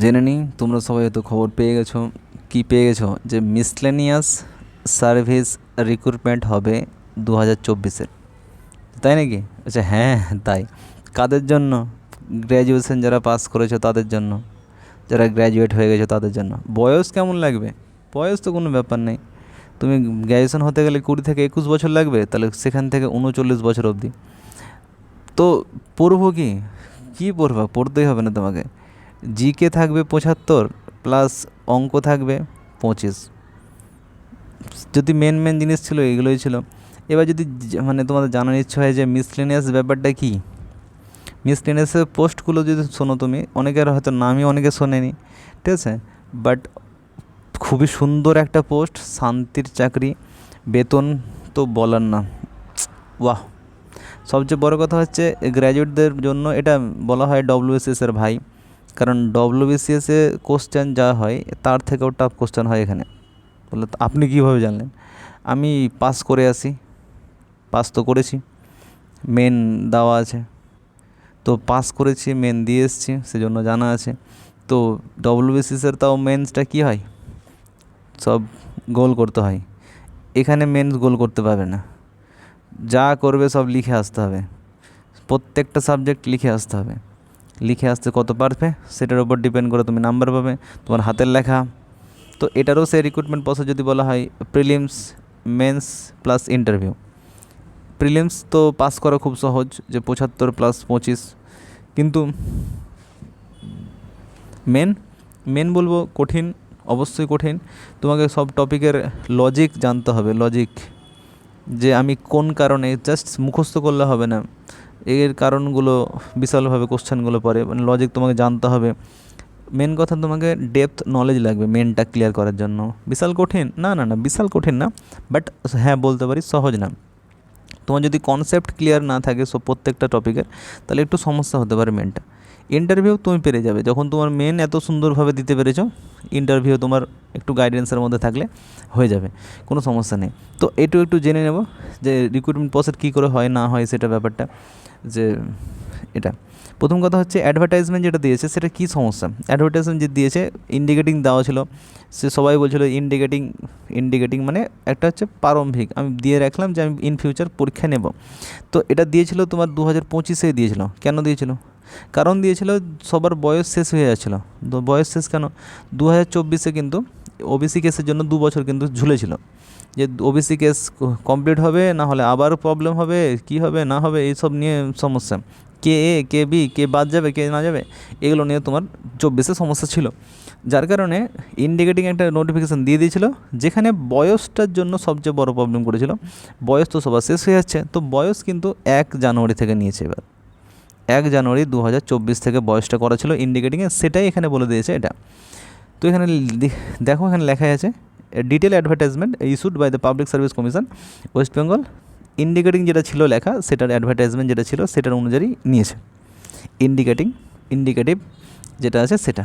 জেনে নিই, তোমরা সবাই হয়তো খবর পেয়ে গেছো। কি পেয়ে গেছো? যে মিসলেনিয়াস সার্ভিস রিক্রুটমেন্ট হবে 2024-এর। তাই নাকি? আচ্ছা, হ্যাঁ তাই। কাদের জন্য? গ্র্যাজুয়েশন যারা পাস করেছো তাদের জন্য, যারা গ্র্যাজুয়েট হয়ে গেছো তাদের জন্য। বয়স কেমন লাগবে? বয়স তো কোনো ব্যাপার নেই। তুমি গ্র্যাজুয়েশন হতে গেলে 20 থেকে 21 বছর লাগবে, তাহলে সেখান থেকে 39 বছর অবধি। তো পড়বো কি? কী পড়বা? পড়তেই হবে না তোমাকে। জিকে থাকবে 75, প্লাস অঙ্ক থাকবে 25। যদি মেন মেন জিনিস ছিল এগুলোই ছিল। এবার যদি মানে তোমাদের জানার ইচ্ছা হয় যে মিসলেনিয়াস ব্যাপারটা কী, মিসলেনিয়াসের পোস্টগুলো যদি শোনো, তুমি অনেকের হয়তো নামই অনেকে শোনেনি, ঠিক আছে, বাট খুবই সুন্দর একটা পোস্ট, শান্তির চাকরি, বেতন তো বলার না। বাহ! সবচেয়ে বড় কথা হচ্ছে গ্র্যাজুয়েটদের জন্য এটা বলা হয় ডব্লিউবিসিএস এর ভাই। কারণ ডব্লিউবিসিএসে কোশ্চেন যা হয় তার থেকেও টাফ কোশ্চেন হয় এখানে। বললো তো আপনি কীভাবে জানলেন? আমি পাস করে আসি, পাস তো করেছি, মেন দেওয়া আছে, তো পাস করেছি, মেন দিয়ে এসেছি, সেজন্য জানা আছে। তো ডব্লিউবিসিএসের তাও মেন্সটা কী হয়, সব গোল করতে হয়। এখানে মেন্স গোল করতে পারবে না, যা করবে সব লিখে আসতে হবে, প্রত্যেকটা সাবজেক্ট লিখে আসতে হবে। লিখে আসতে কত পারবে সেটার উপর ডিপেন্ড করে তুমি নাম্বার পাবে, তোমার হাতের লেখা। তো এটারও সেই রিক্রুটমেন্ট প্রসেস যদি বলা হয় prelims, mains plus interview. Prelims তো পাস করা খুব সহজ, যে 75 প্লাস 25, কিন্তু মেন, মেন বলবো কঠিন, অবশ্যই কঠিন। তোমাকে সব টপিকের লজিক জানতে হবে, লজিক, যে আমি কোন কারণে, জাস্ট মুখস্থ করলে হবে না, এর কারণগুলো বিশালভাবে কোশ্চেনগুলো পড়ে, মানে লজিক তোমাকে জানতে হবে। মেন কথা, তোমাকে ডেপথ নলেজ লাগবে মেনটা ক্লিয়ার করার জন্য। বিশাল কঠিন না, না না, বিশাল কঠিন না, বাট হ্যাঁ বলতে পারি সহজ না। তোমার যদি কনসেপ্ট ক্লিয়ার না থাকে সব প্রত্যেকটা টপিকের, তাহলে একটু সমস্যা হতে পারে মেনটা। ইন্টারভিউ তুমি পেরে যাবে, যখন তোমার মেন এত সুন্দরভাবে দিতে পেরেছো, ইন্টারভিউ তোমার একটু গাইডেন্সের মধ্যে থাকলে হয়ে যাবে, কোনো সমস্যা নেই। তো একটু জেনে নেব যে রিক্রুটমেন্ট প্রসেস কী করে হয় না হয় সেটা ব্যাপারটা। যে এটা প্রথম কথা হচ্ছে অ্যাডভার্টাইজমেন্ট যেটা দিয়েছে সেটা কী সমস্যা। অ্যাডভার্টাইজমেন্ট যে দিয়েছে, ইন্ডিকেটিং দেওয়া ছিল, সে সবাই বলছিল ইন্ডিকেটিং, ইন্ডিকেটিং মানে একটা হচ্ছে প্রারম্ভিক, আমি দিয়ে রাখলাম যে আমি ইন ফিউচার পরীক্ষা নেব। তো এটা দিয়েছিল তোমার 2025-এ দিয়েছিল। কেন দিয়েছিল? কারণ দিয়েছিল সবার বয়স শেষ হয়ে যাচ্ছিলো। তো বয়স শেষ কেন? 2024-এ কিন্তু ওবিসি কেসের জন্য 2 বছর কিন্তু ঝুলেছিল, যে ওবিসি কেস কমপ্লিট হবে না হলে আবার প্রবলেম হবে, কি হবে না হবে, এইসব নিয়ে সমস্যা, কে এ কে বি, কে বাদ যাবে কে না যাবে, এগুলো নিয়ে তোমার 24-এ সমস্যা ছিল। যার কারণে ইন্ডিকেটিং একটা নোটিফিকেশান দিয়ে দিয়েছিল, যেখানে বয়সটার জন্য সবচেয়ে বড় প্রবলেম করেছিল। বয়স তো সবার শেষ হয়ে যাচ্ছে, তো বয়স কিন্তু 1 জানুয়ারি থেকে নিয়েছে। এবার 1 জানুয়ারি 2024 থেকে বয়সটা করা ছিল ইন্ডিকেটিংয়ে, সেটাই এখানে বলে দিয়েছে এটা। তো এখানে দেখো, এখানে লেখা আছে detail advertisement issued by the public service commission West Bengal. Indicating যেটা ছিল লেখা, সেটার অ্যাডভার্টাইজমেন্ট যেটা ছিল সেটার অনুযায়ী নিয়েছে। ইন্ডিকেটিভ যেটা আছে সেটা,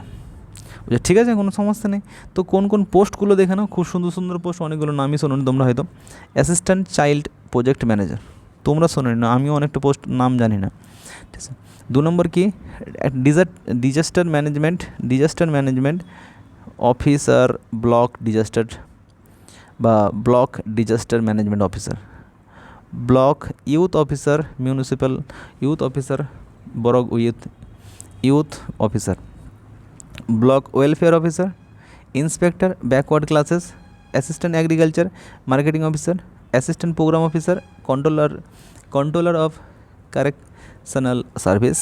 বুঝছো? ঠিক আছে, কোনো সমস্যা নেই। তো কোন কোন পোস্টগুলো দেখে নাও, খুব সুন্দর সুন্দর পোস্ট, অনেকগুলো নামই শোনো তোমরা হয়তো। অ্যাসিস্ট্যান্ট চাইল্ড প্রজেক্ট ম্যানেজার, তোমরা শোনোনি না, আমিও অনেকটা পোস্ট নাম জানি না, ঠিক আছে। 2 নম্বর কি, disaster management officer, block disaster বা block disaster management officer, block youth officer, municipal youth officer, বড় youth officer, block welfare officer, inspector backward classes, assistant agriculture marketing officer, assistant programme officer, controller of correctional service,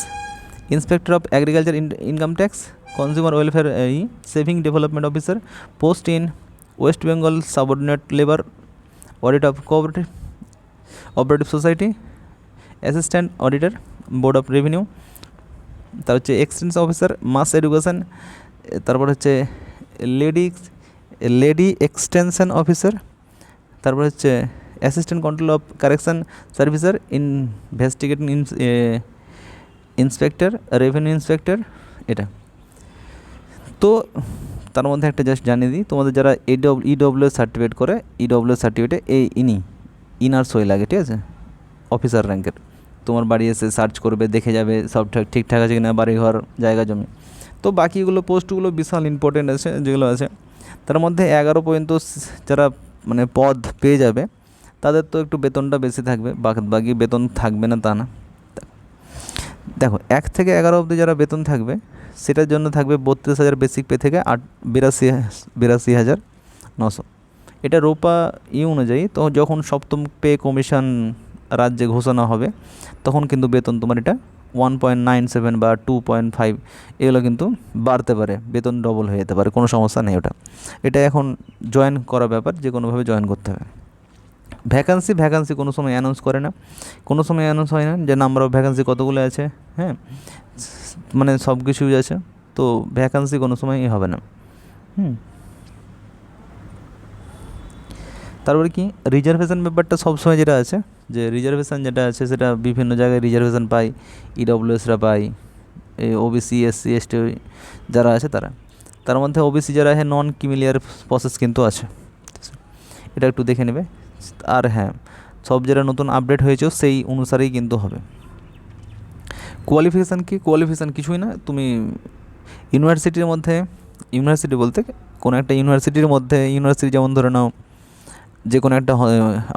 inspector of agriculture income tax, consumer welfare saving development officer, post in West Bengal subordinate labour audit of cooperative society, assistant auditor board of revenue, তার হচ্ছে এক্সটেন্স officer মাস education, তারপর হচ্ছে lady extension officer, তারপর হচ্ছে assistant control of correction services, investigating inspector, revenue inspector, এটা। তো তার মধ্যে একটা জাস্ট জানিয়ে দিই, তোমাদের যারা ইডব্লিউএস সার্টিফিকেট করে, ইডব্লিউএস সার্টিফিকেটে এই ইনার সই লাগে, ঠিক আছে, অফিসার র্যাঙ্কের। তোমার বাড়ি এসে সার্চ করবে, দেখে যাবে সব ঠিকঠাক আছে কিনা, বাড়িঘর জায়গা জমি। তো বাকিগুলো পোস্টগুলো বিশাল ইম্পর্টেন্ট আছে যেগুলো আছে, তার মধ্যে 11 পর্যন্ত যারা মানে পদ পেয়ে যাবে তাদের তো একটু বেতনটা বেশি থাকবে, বাকি বেতন থাকবে না তা না। দেখো 1 থেকে 11 অবধি যারা বেতন থাকবে সেটার জন্য থাকবে 32,000 বেসিক পে থেকে 82,900। এটা রোপা অনুযায়ী। তো যখন সপ্তম পে কমিশন রাজ্যে ঘোষণা হবে তখন কিন্তু বেতন তোমার এটা 1.97 বা 2.5 এগুলো কিন্তু বাড়তে পারে, বেতন ডবল হয়ে যেতে পারে, কোনো সমস্যা নেই ওটা। এটা এখন জয়েন করা ব্যাপার, যে কোনোভাবে জয়েন করতে হবে। ভ্যাকান্সি কোনো সময় অ্যানাউন্স করে না, কোনো সময় অ্যানাউন্স হয় না যে নাম্বার অফ ভ্যাকান্সি কতগুলো আছে, হ্যাঁ, মানে সব কিছুই আছে। তো ভ্যাকান্সি কোনো সময়ই হবে না। তারপরে কি রিজার্ভেশন ব্যাপারটা সবসময় যেটা আছে, যে রিজার্ভেশন যেটা আছে সেটা বিভিন্ন জায়গায় রিজার্ভেশন পায়, ইডব্লিউএসরা পায়, এই ওবিসি এসসি এসটি যারা আছে তারা। তার মধ্যে ওবিসি যারা আছে নন ক্রিমিলিয়ার প্রসেস কিন্তু আছে, এটা একটু দেখে নেবে। আর হ্যাঁ, সব যেটা নতুন আপডেট হয়েছে সেই অনুসারেই কিন্তু হবে। কোয়ালিফিকেশান কি? কোয়ালিফিকেশান কিছুই না, তুমি ইউনিভার্সিটির মধ্যে, ইউনিভার্সিটি বলতে কোনো একটা ইউনিভার্সিটির মধ্যে, ইউনিভার্সিটি যেমন ধরে নাও যে কোনো একটা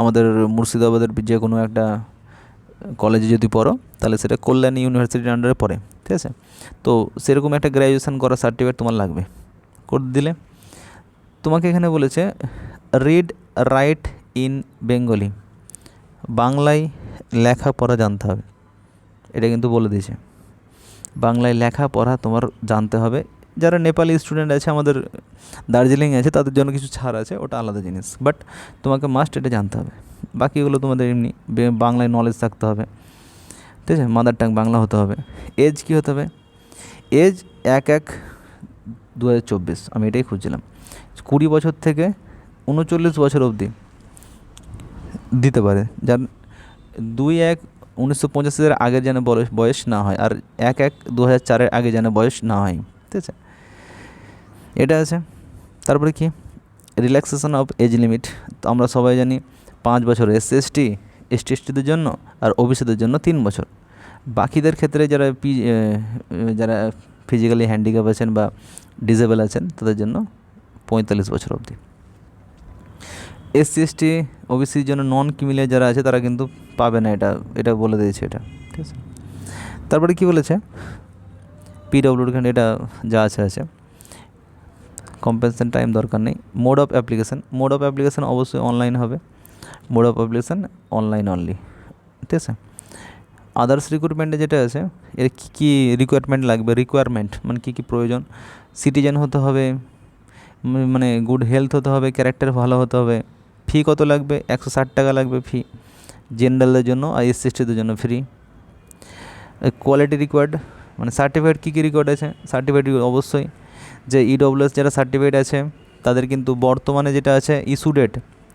আমাদের মুর্শিদাবাদের যে কোনো একটা কলেজে যদি পড়ো তাহলে সেটা কল্যাণী ইউনিভার্সিটির আন্ডারে পড়ে, ঠিক আছে। তো সেরকম একটা গ্র্যাজুয়েশন করা সার্টিফিকেট তোমার লাগবে, করে দিলে। তোমাকে এখানে বলেছে রিড রাইট ইন বেঙ্গলি, বাংলায় লেখাপড়া জানতে হবে, এটা কিন্তু বলে দিয়েছে। বাংলায় লেখাপড়া তোমার জানতে হবে। যারা নেপালি স্টুডেন্ট আছে আমাদের দার্জিলিং আছে তাদের জন্য কিছু ছাড় আছে, ওটা আলাদা জিনিস, বাট তোমাকে মাস্ট এটা জানতে হবে। বাকিগুলো তোমাদের এমনি বাংলায় নলেজ থাকতে হবে, ঠিক আছে, মাদার টাং বাংলা হতে হবে। এজ কী হতে হবে? এজ 1/1/2024, আমি এটাই খুঁজছিলাম। 20 বছর থেকে 39 বছর অবধি দিতে পারে, যার 2/1/1985 আগের যেন বয়স না হয়, আর 1/1/2004 আগে যেন বয়স না হয়, ঠিক আছে, এটা আছে। তারপরে কি রিল্যাক্সেশন অফ এজ লিমিট, তো আমরা সবাই জানি 5 বছর এসটিদের জন্য, আর ওবিসিদের জন্য 3 বছর। বাকিদের ক্ষেত্রে যারা ফিজিক্যালি হ্যান্ডিক্যাপ আছেন বা ডিসেবল আছেন তাদের জন্য 45 বছর অবধি। SC ST ওবিসির জন্য নন ক্রিমিলিয়ার যারা আছে তারা কিন্তু পাবে না, এটা বলে দিয়েছে এটা, ঠিক আছে। তারপরে কি বলেছে পিডব্লিউডির খানে এটা যা আছে কম্পেনসেশন টাইম দরকার নেই। মোড অফ অ্যাপ্লিকেশান অবশ্যই অনলাইন হবে, mode of application online only, ঠিক আছে। আদার্স রিক্রুটমেন্টে যেটা আছে এর কী কী রিকোয়ারমেন্ট মানে কী কী প্রয়োজন, সিটিজেন হতে হবে, মানে গুড হেলথ হতে হবে, ক্যারেক্টার ভালো হতে হবে। ফি কত লাগবে? 160 টাকা লাগবে ফি, জেনারেলদের জন্য, আর SC STদের জন্য ফ্রি। কোয়ালিটি রিকোয়ার্ড মানে সার্টিফিকেট কী কী রিকোয়ার্ড আছে, সার্টিফিকেট অবশ্যই যে EWS যারা সার্টিফিকেট আছে তাদের কিন্তু বর্তমানে যেটা আছে ইস্যু ডেট,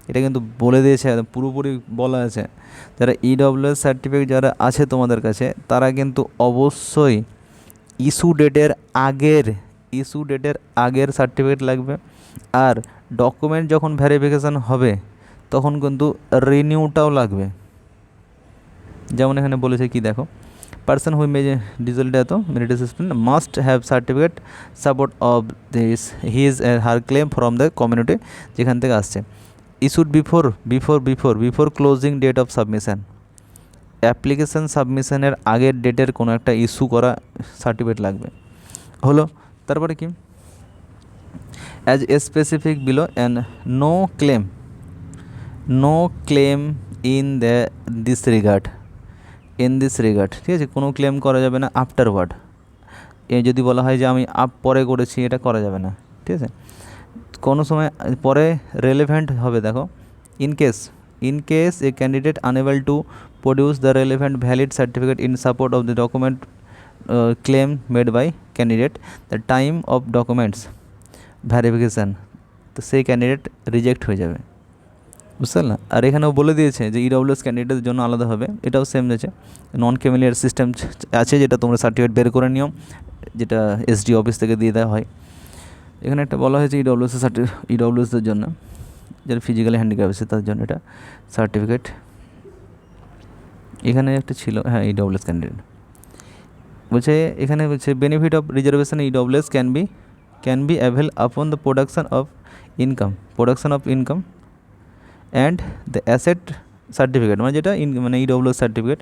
এটা কিন্তু বলে দিয়েছে, পুরোপুরি বলা আছে। যারা EWS সার্টিফিকেট যারা আছে তোমাদের কাছে তারা কিন্তু অবশ্যই ইস্যু ডেটের আগের সার্টিফিকেট লাগবে। আর ডকুমেন্ট যখন ভেরিফিকেশান হবে তখন কিন্তু রিনিউটাও লাগবে। যেমন এখানে বলেছে কি দেখো, person who may diesel death military system must have certificate support of this his her claim from the community, যেখান থেকে আসছে। Issued before closing date of submission, application সাবমিশনের আগের ডেটের কোনো একটা ইস্যু করা সার্টিফিকেট লাগবে, হলো। তারপরে কি as specific below and no claim in this regard, ঠিক আছে, কোনো ক্লেম করা যাবে না আফটারওয়ার্ড। যদি বলা হয় যে আমি পরে করেছি, এটা করা যাবে না, ঠিক আছে। কোনো সময় পরে রেলেভেন্ট হবে, দেখো in case a candidate unable to produce the relevant valid certificate in support of the document claim made by candidate, the time of documents verification, তো সেই ক্যান্ডিডেট রিজেক্ট হয়ে যাবে, বুঝতে না। আর এখানেও বলে দিয়েছে যে EWS ক্যান্ডিডেটের জন্য আলাদা হবে, এটাও সেম আছে। নন ক্রিমিলিয়ার সিস্টেম আছে যেটা তোমরা সার্টিফিকেট বের করে নিও, যেটা SD অফিস থেকে দিয়ে দেওয়া হয়। এখানে একটা বলা হয়েছে EWSদের জন্য, যারা ফিজিক্যালি হ্যান্ডিক্যাপ আছে তাদের জন্য এটা সার্টিফিকেট। এখানে একটা ছিল, হ্যাঁ, EWS ক্যান্ডিডেট। বলছে এখানে বলছে benefit of reservation EWS can be avail upon the production of income and the asset certificate, মানে যেটা মানে ইডব্লিউএস সার্টিফিকেট,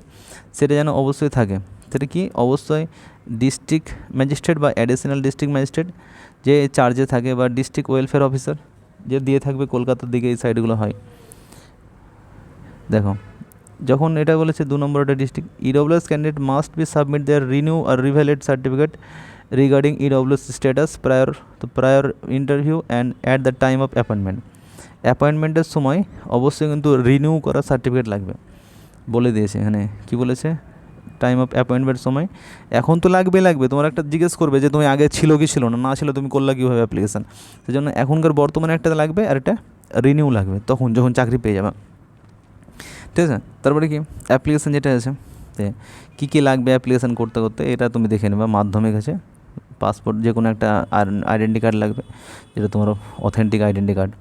সেটা যেন অবশ্যই থাকে। সেটা কি অবশ্যই ডিস্ট্রিক্ট ম্যাজিস্ট্রেট বা অ্যাডিশনাল ডিস্ট্রিক্ট ম্যাজিস্ট্রেট যে চার্জে থাকে, বা ডিস্ট্রিক্ট ওয়েলফেয়ার অফিসার যে দিয়ে থাকবে, কলকাতার দিকে এই সাইডগুলো হয়। দেখো যখন এটা বলেছে 2 নম্বর একটা district, EWS candidate must be submit their renew আর revalid certificate regarding EWS status prior interview and at the time of অ্যাপয়েন্টমেন্টের সময় অবশ্যই কিন্তু রিনিউ করা সার্টিফিকেট লাগবে, বলে দিয়েছে এখানে। কি বলেছে? টাইম অফ অ্যাপয়েন্টমেন্টের সময় এখন তো লাগবে, তোমার একটা জিজ্ঞেস করবে যে তুমি আগে ছিল কি ছিল না, ছিল তুমি করলা কীভাবে অ্যাপ্লিকেশান, সেই জন্য এখনকার বর্তমানে একটা লাগবে আর একটা রিনিউ লাগবে তখন যখন চাকরি পেয়ে যাবে, ঠিক আছে। তারপরে কি অ্যাপ্লিকেশান যেটা আছে, কী লাগবে অ্যাপ্লিকেশান করতে এটা তুমি দেখে নেবে। মাধ্যমিক আছে, পাসপোর্ট, যে কোনো একটা আইডেন্টি কার্ড লাগবে, যেটা তোমার অথেন্টিক আইডেন্টি কার্ড।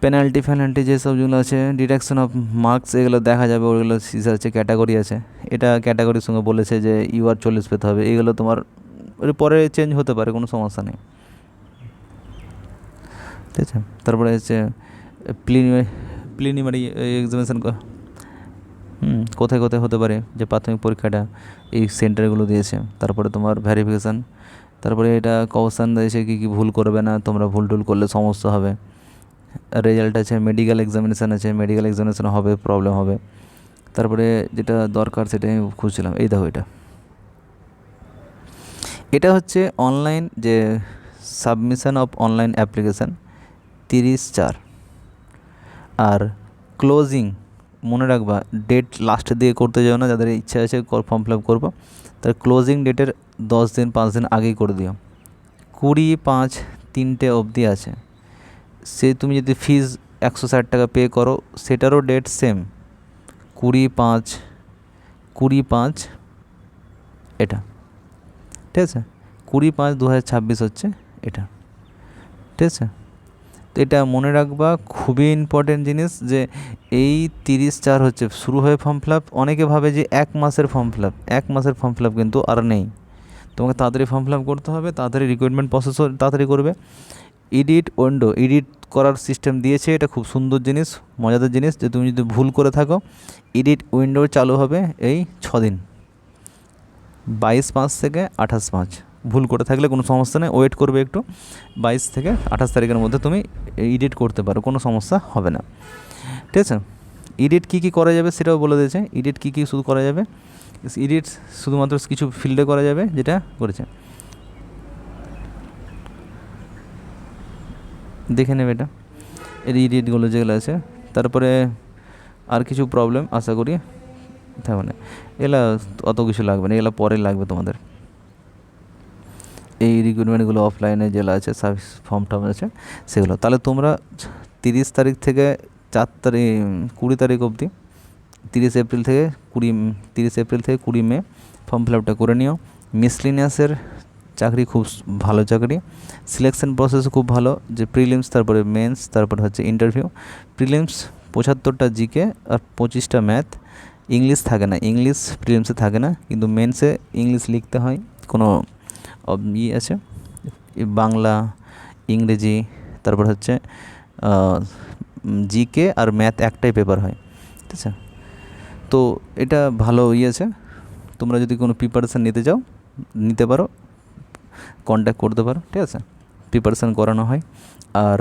পেনাল্টি যেসবগুলো আছে, ডিডাকশন অফ মার্কস, এগুলো দেখা যাবে, ওগুলো আছে, ক্যাটাগরি আছে, এটা ক্যাটাগরির সঙ্গে বলেছে যে UR 40 পেতে হবে, এগুলো তোমার পরে চেঞ্জ হতে পারে, কোনো সমস্যা নেই, ঠিক আছে। তারপরে হচ্ছে প্রিলিমিনারি এক্সামিনেশান কোথায় হতে পারে, যে প্রাথমিক পরীক্ষাটা এই সেন্টারগুলো দিয়েছে। তারপরে তোমার ভেরিফিকেশান, তারপরে এটা কবসান দিয়েছে কী ভুল করবে না, তোমরা ভুল করলে সমস্যা হবে। রেজাল্ট আছে, মেডিকেল এক্সামিনেশান হবে, প্রবলেম হবে। তারপরে যেটা দরকার সেটাই আমি খুঁজছিলাম, এই দেখো এটা হচ্ছে অনলাইন যে সাবমিশন অফ অনলাইন অ্যাপ্লিকেশান 30/4, আর ক্লোজিং মনে রাখবা ডেট লাস্টের দিকে করতে যাও না, যাদের ইচ্ছা আছে ফর্ম ফিল আপ করবো, তার ক্লোজিং ডেটের 10 দিন 5 দিন আগেই করে দিও। 20/5 অবধি আছে, সে তুমি যদি ফিজ 160 টাকা পে করো, সেটারও ডেট সেম 20/5 এটা, ঠিক আছে। 20/5/2026 হচ্ছে এটা, ঠিক আছে। তো এটা মনে রাখবা, খুবই ইম্পর্টেন্ট জিনিস, যে এই 30/4 হচ্ছে শুরু হয়ে ফর্ম ফিল আপ। অনেকে ভাবে যে 1 মাসের ফর্ম ফিল আপ কিন্তু আর নেই, তোমাকে তাড়াতাড়ি ফর্ম ফিল আপ করতে হবে, তাড়াতাড়ি রিক্রুটমেন্ট প্রসেস তাড়াতাড়ি করবে। এডিট করার সিস্টেম দিয়েছে, এটা খুব সুন্দর জিনিস, মজাদার জিনিস, যে তুমি যদি ভুল করে থাকো, এডিট উইন্ডো চালু হবে এই 6 দিন, 22/5 থেকে 28/5। ভুল করে থাকলে কোনো সমস্যা নেই, ওয়েট করবে একটু, 22 থেকে 28 তারিখের মধ্যে তুমি এডিট করতে পারো, কোনো সমস্যা হবে না, ঠিক আছে। এডিট কী করা যাবে সেটাও বলে দিয়েছে, এডিট কী শুধু করা যাবে, এডিট শুধুমাত্র কিছু ফিল্ডে করা যাবে, যেটা করেছে দেখে নেবে এটা, এর এডিটগুলো যেগুলো আছে। তারপরে আর কিছু প্রবলেম আশা করি থাকবে না, এগুলো অত কিছু লাগবে না, এগুলো পরে লাগবে তোমাদের। এই রিক্রুটমেন্টগুলো অফলাইনে যেগুলো আছে, সার্ভিস ফর্ম আছে সেগুলো, তাহলে তোমরা 30 তারিখ থেকে 20 তারিখ অবধি, 30 এপ্রিল থেকে 20 মে ফর্ম ফিল আপটা করে নিও। মিসলিনিয়াসের চাকরি খুব ভালো চাকরি, সিলেকশন প্রসেস খুব ভালো, যে প্রিলিমস, তারপরে মেন্স, তারপরে হচ্ছে ইন্টারভিউ। প্রিলিমস 75টা জিকে আর 25টা ম্যাথ, ইংলিশ থাকে না, ইংলিশ প্রিলিমসে থাকে না, কিন্তু মেন্সে ইংলিশ লিখতে হয়, কোনো আছে বাংলা, ইংরেজি, তারপর হচ্ছে জিকে আর ম্যাথ একটাই পেপার হয়, ঠিক আছে। তো এটা ভালো আছে, তোমরা যদি কোনো প্রিপারেশান নিতে পারো, কন্ট্যাক্ট করতে পারো, ঠিক আছে, প্রিপারেশান করানো হয়। আর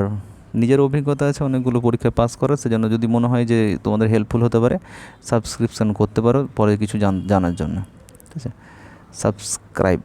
নিজের অভিজ্ঞতা আছে অনেকগুলো পরীক্ষায় পাস করার, সেজন্য যদি মনে হয় যে তোমাদের হেল্পফুল হতে পারে, সাবস্ক্রিপশান করতে পারো পরে কিছু জানার জন্য, ঠিক আছে। সাবস্ক্রাইব।